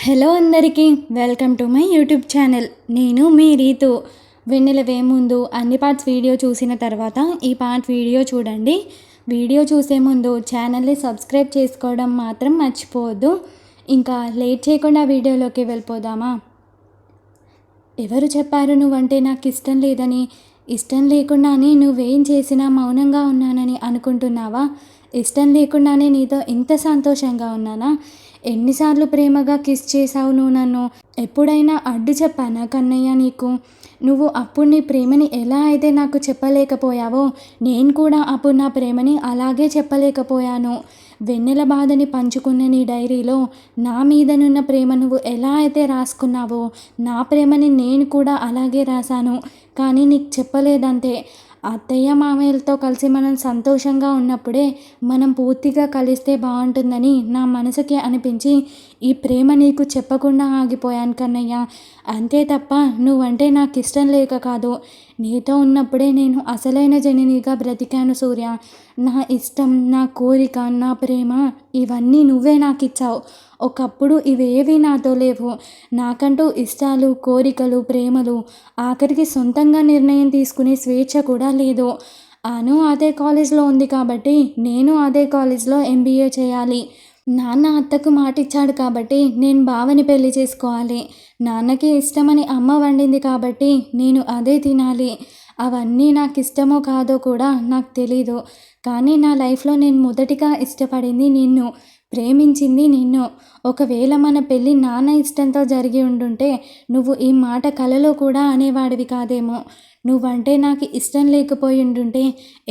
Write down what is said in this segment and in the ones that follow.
Hello అందరికీ welcome to my YouTube channel. నేను మీ రీతు. వెన్నెల ముందు అన్ని పార్ట్స్ వీడియో చూసిన తర్వాత ఈ పార్ట్ వీడియో చూడండి. వీడియో చూసే ముందు ఛానల్ని సబ్స్క్రైబ్ చేసుకోవడం మాత్రం మర్చిపోవద్దు. ఇంకా లేట్ చేయకుండా వీడియోలోకి వెళ్ళిపోదామా? ఎవరు చెప్పారు నువ్వంటే నాకు ఇష్టం లేదని? ఇష్టం లేకుండానే నువ్వేం చేసినా మౌనంగా ఉన్నానని అనుకుంటున్నావా? ఇష్టం లేకుండానే నీతో ఇంత సంతోషంగా ఉన్నానా? ఎన్నిసార్లు ప్రేమగా కిస్ చేసావు నువ్వు నన్ను? ఎప్పుడైనా అడ్డు చెప్పానా కన్నయ్య నీకు? నువ్వు అప్పుడు నీ ప్రేమని ఎలా అయితే నాకు చెప్పలేకపోయావో నేను కూడా అప్పుడు నా ప్రేమని అలాగే చెప్పలేకపోయాను. వెన్నెల బాధని పంచుకున్న నీ డైరీలో నా మీదనున్న ప్రేమ నువ్వు ఎలా అయితే రాసుకున్నావో నా ప్రేమని నేను కూడా అలాగే రాశాను. కానీ నీకు చెప్పలేదంతే. అత్తయ్య మామయ్యలతో కలిసి మనం సంతోషంగా ఉన్నప్పుడే మనం పూర్తిగా కలిస్తే బాగుంటుందని నా మనసుకి అనిపించి ఈ ప్రేమ నీకు చెప్పకుండా ఆగిపోయాను కన్నయ్య. అంతే తప్ప నువ్వంటే నాకు ఇష్టం లేక కాదు. నీతో ఉన్నప్పుడే నేను అసలైన జననిగా బ్రతికాను సూర్య. నా ఇష్టం, నా కోరిక, నా ప్రేమ ఇవన్నీ నువ్వే నాకు ఇచ్చావు. ఒకప్పుడు ఇవేవి నాతో లేవు. నాకంటూ ఇష్టాలు, కోరికలు, ప్రేమలు, ఆఖరికి సొంతంగా నిర్ణయం తీసుకునే స్వేచ్ఛ కూడా లేదు. అను అదే కాలేజ్లో ఉంది కాబట్టి నేను అదే కాలేజ్లో ఎంబీఏ చేయాలి. నాన్న అత్తకు మాటిచ్చాడు కాబట్టి నేను బావని పెళ్లి చేసుకోవాలి. నాన్నకి ఇష్టమని అమ్మ వండింది కాబట్టి నేను అదే తినాలి. అవన్నీ నాకు ఇష్టమో కాదో కూడా నాకు తెలీదు. కానీ నా లైఫ్లో నేను మొదటిగా ఇష్టపడింది నిన్ను, ప్రేమించింది నిన్ను. ఒకవేళ మన పెళ్ళి నాన్న ఇష్టంతో జరిగి ఉండుంటే నువ్వు ఈ మాట కలలో కూడా అనేవాడివి కాదేమో. నువ్వంటే నాకు ఇష్టం లేకపోయి ఉండుంటే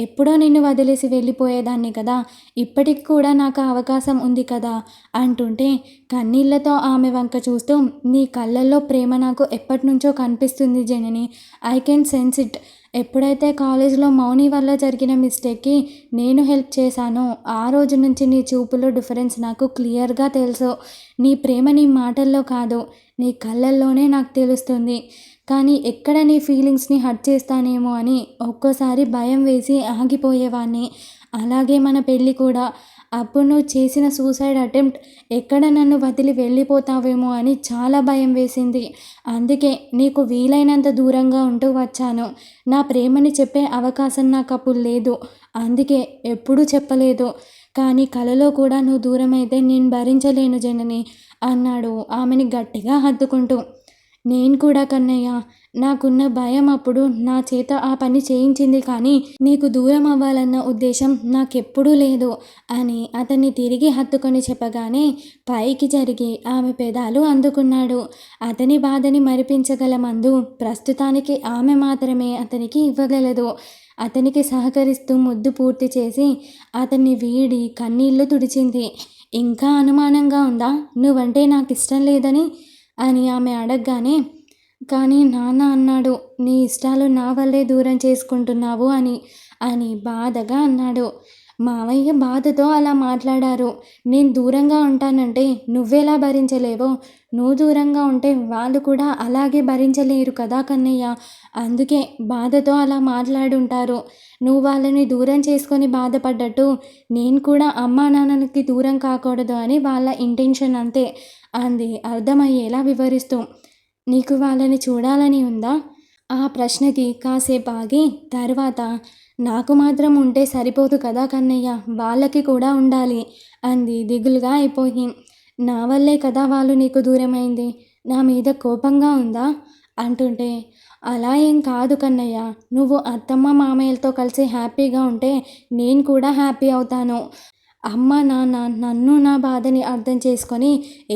ఎప్పుడో నిన్ను వదిలేసి వెళ్ళిపోయేదాన్ని కదా. ఇప్పటికి కూడా నాకు అవకాశం ఉంది కదా అంటుంటే కన్నీళ్లతో ఆమె వంక చూస్తూ, నీ కళ్ళల్లో ప్రేమ నాకు ఎప్పటి నుంచో కనిపిస్తుంది Janani. I can sense it. ఎప్పుడైతే కాలేజ్లో మౌని వల్ల జరిగిన మిస్టేక్కి నేను హెల్ప్ చేశానో ఆ రోజు నుంచి నీ చూపులో డిఫరెన్స్ నాకు క్లియర్గా తెలుసు. నీ ప్రేమ నీ మాటల్లో కాదు, నీ కళ్ళల్లోనే నాకు తెలుస్తుంది. కానీ ఎక్కడ నీ ఫీలింగ్స్ని హర్ట్ చేస్తానేమో అని ఒక్కోసారి భయం వేసి ఆగిపోయేవాడిని. అలాగే మన పెళ్ళి కూడా. అప్పుడు నువ్వు చేసిన సూసైడ్ అటెంప్ట్ ఎక్కడ నన్ను వదిలి వెళ్ళిపోతావేమో అని చాలా భయం వేసింది. అందుకే నీకు వీలైనంత దూరంగా ఉంటూ వచ్చాను. నా ప్రేమని చెప్పే అవకాశం నాకు అప్పుడు లేదు. అందుకే ఎప్పుడూ చెప్పలేదు. కానీ కలలో కూడా నువ్వు దూరమైతే నేను భరించలేను జనని అన్నాడు ఆమెని గట్టిగా హత్తుకుంటూ. నేను కూడా కన్నయ్య. నాకున్న భయం అప్పుడు నా చేత ఆ పని చేయించింది కానీ నీకు దూరం అవ్వాలన్న ఉద్దేశం నాకెప్పుడూ లేదు అని అతన్ని తిరిగి హత్తుకొని చెప్పగానే పైకి జరిగి ఆమె పెదాలు అందుకున్నాడు. అతని బాధని మరిపించగల మందు ప్రస్తుతానికి ఆమె మాత్రమే అతనికి ఇవ్వగలదు. అతనికి సహకరిస్తూ ముద్దు పూర్తి చేసి అతన్ని వీడి కన్నీళ్లు తుడిచింది. ఇంకా అనుమానంగా ఉందా నువ్వంటే నాకు ఇష్టం లేదని అని ఆమె అడగగానే, కానీ నాన్న అన్నాడు నీ ఇష్టాలు నా వల్లే దూరం చేసుకుంటున్నావు అని బాధగా అన్నాడు. మావయ్య బాధతో అలా మాట్లాడారు. నేను దూరంగా ఉంటానంటే నువ్వెలా భరించలేవో నువ్వు దూరంగా ఉంటే వాళ్ళు కూడా అలాగే భరించలేరు కదా కన్నయ్య. అందుకే బాధతో అలా మాట్లాడుంటారు. నువ్వు వాళ్ళని దూరం చేసుకొని బాధపడ్డట్టు నేను కూడా అమ్మా నాన్నలకి దూరం కాకూడదు అని వాళ్ళ ఇంటెన్షన్ అంతే అంది అర్థమయ్యేలా వివరిస్తూ. నీకు వాళ్ళని చూడాలని ఉందా? ఆ ప్రశ్నకి కాసేపు ఆగి తర్వాత, నాకు మాత్రం ఉంటే సరిపోదు కదా కన్నయ్య, వాళ్ళకి కూడా ఉండాలి అంది దిగులుగా అయిపోయి. నా వల్లే కదా వాళ్ళు నీకు దూరమైంది. నా మీద కోపంగా ఉందా అంటుంటే, అలా ఏం కాదు కన్నయ్య. నువ్వు అత్తమ్మ మామయ్యలతో కలిసి హ్యాపీగా ఉంటే నేను కూడా హ్యాపీ అవుతాను. అమ్మ నాన్న నన్ను నా బాధని అర్థం చేసుకొని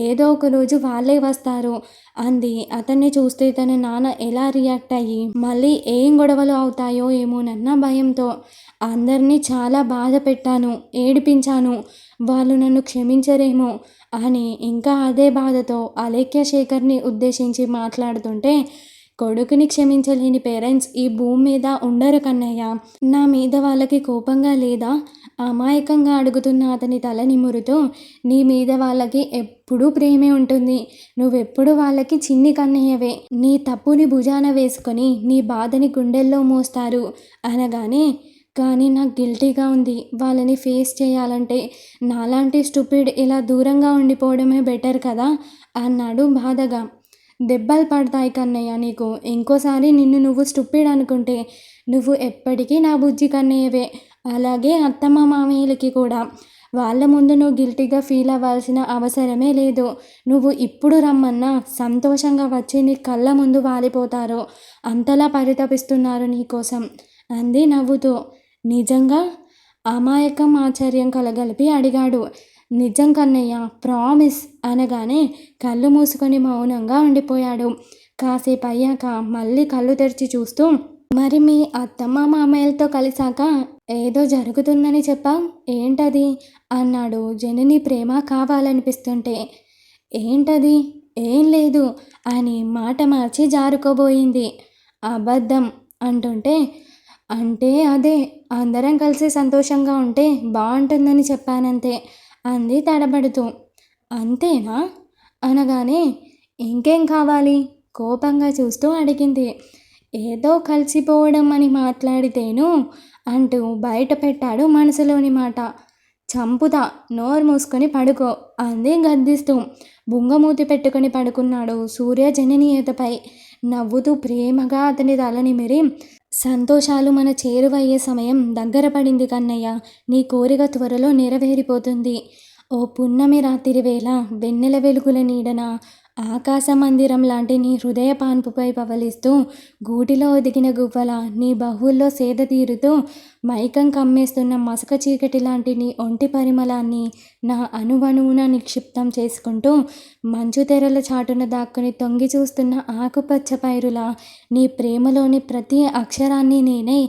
ఏదో ఒక రోజు వాళ్ళే వస్తారు అంది. అతన్ని చూస్తే తన నాన్న ఎలా రియాక్ట్ అయ్యి మళ్ళీ ఏం గొడవలు అవుతాయో ఏమోనన్న భయంతో. అందరినీ చాలా బాధ పెట్టాను, ఏడిపించాను. వాళ్ళు నన్ను క్షమించరేమో అని ఇంకా అదే బాధతో అలేఖ్య శేఖర్ని ఉద్దేశించి మాట్లాడుతుంటే, కొడుకుని క్షమించలేని పేరెంట్స్ ఈ భూమి మీద ఉండరు కన్నయ్య. నా మీద వాళ్ళకి కోపంగా లేదా? అమాయకంగా అడుగుతున్న అతని తల నిమురుతూ, నీ మీద వాళ్ళకి ఎప్పుడూ ప్రేమే ఉంటుంది. నువ్వెప్పుడు వాళ్ళకి చిన్ని కన్నయ్యవే. నీ తప్పుని భుజాన వేసుకొని నీ బాధని గుండెల్లో మోస్తారు అనగానే, కానీ నాకు గిల్టీగా ఉంది. వాళ్ళని ఫేస్ చేయాలంటే నాలాంటి స్టూపిడ్ ఇలా దూరంగా ఉండిపోవడమే బెటర్ కదా అన్నాడు బాధగా. దెబ్బలు పడతాయి కన్నయ్య నీకు. ఇంకోసారి నిన్ను నువ్వు స్టూపిడ్ అనుకుంటే నువ్వు ఎప్పటికీ నా బుజ్జి కన్నయ్యవే. అలాగే అత్తమ్మ మామయ్యలకి కూడా. వాళ్ళ ముందు నువ్వు గిల్టీగా ఫీల్ అవ్వాల్సిన అవసరమే లేదు. నువ్వు ఇప్పుడు రమ్మన్నా సంతోషంగా వచ్చి నీ కళ్ళ ముందు వాలిపోతారు. అంతలా పరితపిస్తున్నారు నీకోసం అంది నవ్వుతూ. నిజంగా? అమాయకం ఆశ్చర్యం కలగలిపి అడిగాడు. నిజం కన్నయ్య, ప్రామిస్ అనగానే కళ్ళు మూసుకొని మౌనంగా ఉండిపోయాడు. కాసేపు అయ్యాక మళ్ళీ కళ్ళు తెరిచి చూస్తూ, మరి మీ అత్తమ్మ మామయ్యలతో కలిసాక ఏదో జరుగుతుందని చెప్పావు, ఏంటది అన్నాడు జనని ప్రేమ కావాలనిపిస్తుంటే. ఏంటది? ఏం లేదు అని మాట మార్చి జారుకోబోయింది. అబద్ధం అంటుంటే, అంటే అదే అందరం కలిసి సంతోషంగా ఉంటే బాగుంటుందని చెప్పానంతే అంది తడబడుతూ. అంతేనా అనగానే ఇంకేం కావాలి కోపంగా చూస్తూ అడిగింది. ఏదో కలిసిపోవడం అని మాట్లాడితేను అంటూ బయట పెట్టాడు మనసులోని మాట. చంపుతా, నోరు మూసుకొని పడుకో అంది గద్దిస్తూ. బుంగమూతి పెట్టుకొని పడుకున్నాడు సూర్య జనని ఈతపై. నవ్వుతూ ప్రేమగా అతని తలనిమిరి, సంతోషాలు మన చేరువయ్యే సమయం దగ్గర పడింది కన్నయ్య. నీ కోరిక త్వరలో నెరవేరిపోతుంది. ఓ పున్నమి రాత్రి వేళ వెన్నెల వెలుగుల నీడన ఆకాశ మందిరం లాంటి నీ హృదయ పాన్పుపై పవలిస్తూ, గూటిలో ఒదిగిన గువ్వల నీ బహుల్లో సేద తీరుతూ, మైకం కమ్మేస్తున్న మసక చీకటి లాంటి నీ ఒంటి పరిమళాన్ని నా అణువణువున నిక్షిప్తం చేసుకుంటూ, మంచు తెరల చాటున దాక్కుని తొంగి చూస్తున్న ఆకుపచ్చ పైరులా నీ ప్రేమలోని ప్రతి అక్షరాన్ని నేనే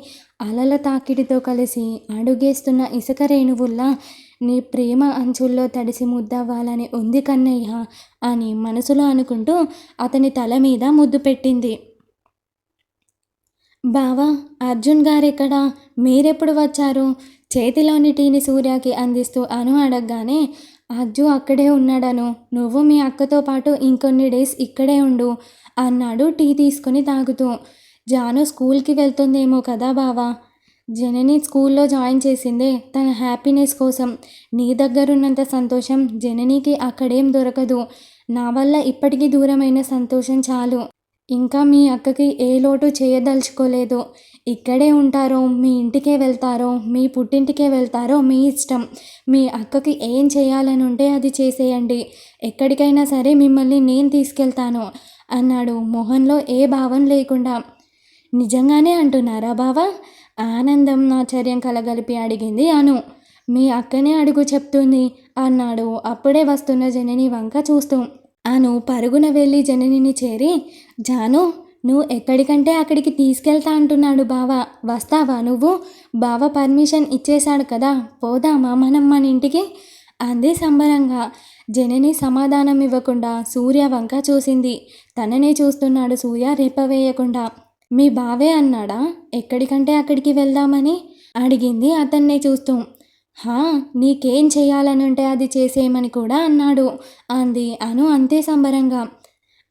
అలల తాకిడితో కలిసి అడుగేస్తున్న ఇసుక రేణువుల్లా నీ ప్రేమ అంచుల్లో తడిసి ముద్దవ్వాలని ఉంది కన్నయ్య అని మనసులో అనుకుంటూ అతని తల మీద ముద్దు పెట్టింది. బావా, అర్జున్ గారెక్కడా? మీరెప్పుడు వచ్చారు? చేతిలోని టీని సూర్యకి అందిస్తూ అను అడగగానే, అజ్జు అక్కడే ఉన్నాడను. నువ్వు మీ అక్కతో పాటు ఇంకొన్ని డేస్ ఇక్కడే ఉండు అన్నాడు టీ తీసుకుని తాగుతూ. జాను స్కూల్కి వెళ్తుందేమో కదా బావా. జనని స్కూల్లో జాయిన్ చేసిందే తన హ్యాపీనెస్ కోసం. నీ దగ్గరున్నంత సంతోషం జననికి అక్కడేం దొరకదు. నా వల్ల ఇప్పటికీ దూరమైన సంతోషం చాలు. ఇంకా మీ అక్కకి ఏ లోటు చేయదలుచుకోలేదు. ఇక్కడే ఉంటారో, మీ ఇంటికే వెళ్తారో, మీ పుట్టింటికే వెళ్తారో మీ ఇష్టం. మీ అక్కకి ఏం చేయాలని ఉంటే అది చేసేయండి. ఎక్కడికైనా సరే మిమ్మల్ని నేను తీసుకెళ్తాను అన్నాడు మొహంలో ఏ భావం లేకుండా. నిజంగానే అంటున్నారా బావా? ఆనందం ఆశ్చర్యం కలగలిపి అడిగింది అను. మీ అక్కనే అడుగు చెప్తుంది అన్నాడు అప్పుడే వస్తున్న జనని వంక చూస్తూ. అను పరుగున వెళ్ళి జననిని చేరి, జాను నువ్వు ఎక్కడికంటే అక్కడికి తీసుకెళ్తా అంటున్నాడు బావ, వస్తావా నువ్వు? బావ పర్మిషన్ ఇచ్చేశాడు కదా, పోదామా మనం మన ఇంటికి అంది సంబరంగా. జనని సమాధానం ఇవ్వకుండా సూర్య వంక చూసింది. తననే చూస్తున్నాడు సూర్య రెప్పవేయకుండా. మీ బావే అన్నాడా ఎక్కడికంటే అక్కడికి వెళ్దామని అడిగింది అతన్నే చూస్తూ. హా, నీకేం చేయాలనుంటే అది చేసేయమని కూడా అన్నాడు అంది అను అంతే సంబరంగా.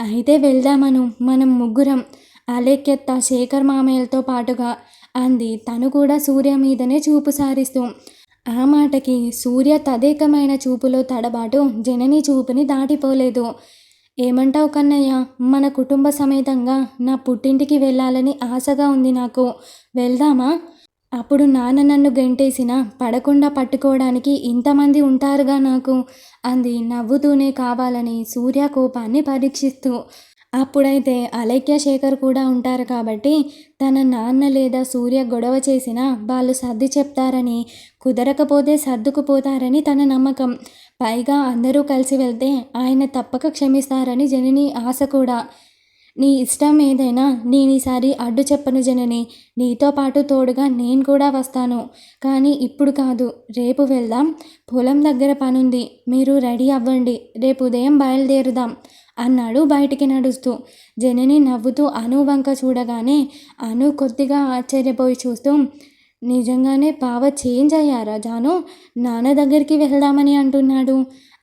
అయితే వెళ్దామను, మనం ముగ్గురం, అలేఖ్యత్త శేఖర్ మామయ్యలతో పాటుగా అంది తను కూడా సూర్య మీదనే చూపు సారిస్తూ. ఆ మాటకి సూర్య తదేకమైన చూపులో తడబాటు జనని చూపుని దాటిపోలేదు. ఏమంటావు కన్నయ్య, మన కుటుంబ సమేతంగా నా పుట్టింటికి వెళ్ళాలని ఆశగా ఉంది నాకు. వెళ్దామా? అప్పుడు నాన్న నన్ను గెంటేసినా పడకుండా పట్టుకోవడానికి ఇంతమంది ఉంటారుగా నాకు అంది నవ్వుతూనే కావాలని సూర్య కోపాన్ని పరీక్షిస్తూ. అప్పుడైతే అలేఖ్య శేఖర్ కూడా ఉంటారు కాబట్టి తన నాన్న లేదా సూర్య గొడవ చేసినా వాళ్ళు సర్ది చెప్తారని, కుదరకపోతే సర్దుకుపోతారని తన నమ్మకం. పైగా అందరూ కలిసి వెళ్తే ఆయన తప్పక క్షమిస్తారని జనని ఆశ కూడా. నీ ఇష్టం ఏదైనా నేను ఈసారి అడ్డు చెప్పను జనని. నీతో పాటు తోడుగా నేను కూడా వస్తాను. కానీ ఇప్పుడు కాదు, రేపు వెళ్దాం. పొలం దగ్గర పనుంది, మీరు రెడీ అవ్వండి, రేపు ఉదయం బయలుదేరుదాం అన్నాడు బయటికి నడుస్తూ. జనని నవ్వుతూ అను వంక చూడగానే అను కొద్దిగా ఆశ్చర్యపోయి చూస్తూ, నిజంగానే బావ చేంజ్ అయ్యారా జాను? నాన్న దగ్గరికి వెళ్దామని అంటున్నాడు.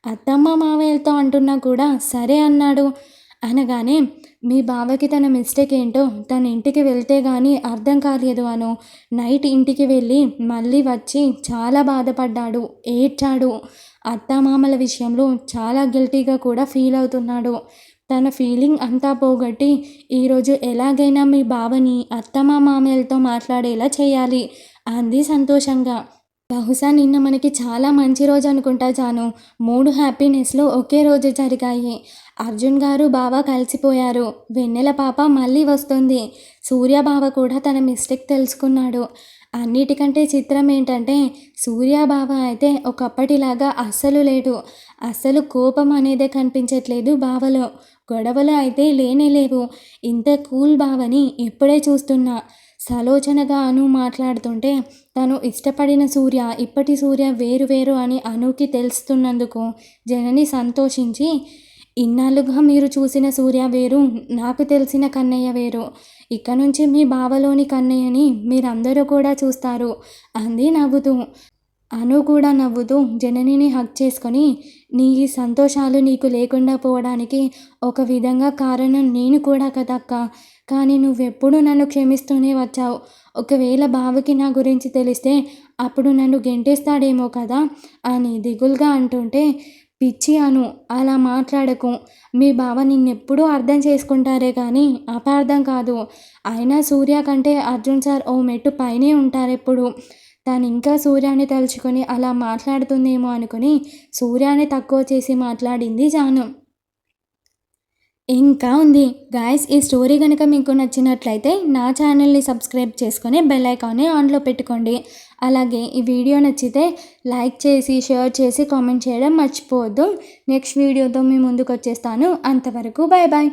అత్తమ్మ మావయ్యలతో అంటున్నా కూడా సరే అన్నాడు అనగానే మీ బావకి తన మిస్టేక్ ఏంటో తన ఇంటికి వెళ్తే కానీ అర్థం కాలేదు అను. నైట్ ఇంటికి వెళ్ళి మళ్ళీ వచ్చి చాలా బాధపడ్డాడు, ఏడ్చాడు. అత్తామామల విషయంలో చాలా గిల్టీగా కూడా ఫీల్ అవుతున్నాడు. తన ఫీలింగ్ అంతా పోగొట్టి ఈరోజు ఎలాగైనా మీ బావని మామయ్యలతో మాట్లాడేలా చేయాలి అంది సంతోషంగా. బహుశా నిన్న మనకి చాలా మంచి రోజు అనుకుంటా జాను. 3 హ్యాపీనెస్‌లు ఒకే రోజు జరిగాయి. అర్జున్ గారు, బావ కలిసిపోయారు. వెన్నెల పాప మళ్ళీ వస్తుంది. సూర్య బావ కూడా తన మిస్టేక్ తెలుసుకున్నాడు. అన్నిటికంటే చిత్రం ఏంటంటే సూర్య బావ అయితే ఒకప్పటిలాగా అస్సలు లేడు. అస్సలు కోపం అనేదే కనిపించట్లేదు బావలో. గొడవలు అయితే లేనే లేవు. ఇంత కూల్ బావని ఇప్పుడే చూస్తున్నా. సలోచనగా అను మాట్లాడుతుంటే తను ఇష్టపడిన సూర్య ఇప్పటి సూర్య వేరు వేరు అని అనుకి తెలుస్తున్నందుకు జనని సంతోషించి, ఇన్నాళ్ళుగా మీరు చూసిన సూర్య వేరు, నాకు తెలిసిన కన్నయ్య వేరు. ఇక నుంచి మీ బావలోని కన్నయ్యని మీరందరూ కూడా చూస్తారు అంది నవ్వుతూ. అను కూడా నవ్వుతూ జననిని హగ్ చేసుకొని, నీ ఈ సంతోషాలు నీకు లేకుండా పోవడానికి ఒక విధంగా కారణం నేను కూడా కదక్క. కానీ నువ్వెప్పుడూ నన్ను క్షమిస్తూనే వచ్చావు. ఒకవేళ బావకి నా గురించి తెలిస్తే అప్పుడు నన్ను గెంటేస్తాడేమో కదా అని దిగులుగా అంటుంటే, పిచ్చి అను, అలా మాట్లాడకు. మీ బావ నిన్నెప్పుడూ అర్థం చేసుకుంటారే కానీ అపార్థం కాదు. అయినా సూర్య కంటే అర్జున్ సార్ ఓ మెట్టు పైనే ఉంటారెప్పుడు. తనింకా సూర్యాని తలుచుకొని అలా మాట్లాడుతుందేమో అనుకుని సూర్యాని తక్కువ చేసి మాట్లాడింది జాను. ఇంకా ఉంది గాయ్స్. ఈ స్టోరీ కనుక మీకు నచ్చినట్లయితే నా ఛానల్ని సబ్స్క్రైబ్ చేసుకొని బెల్ ఐకాన్ని ఆన్లో పెట్టుకోండి. అలాగే ఈ వీడియో నచ్చితే లైక్ చేసి, షేర్ చేసి, కామెంట్ చేయడం మర్చిపోవద్దు. నెక్స్ట్ వీడియోతో మీ ముందుకు వచ్చేస్తాను. అంతవరకు బాయ్ బాయ్.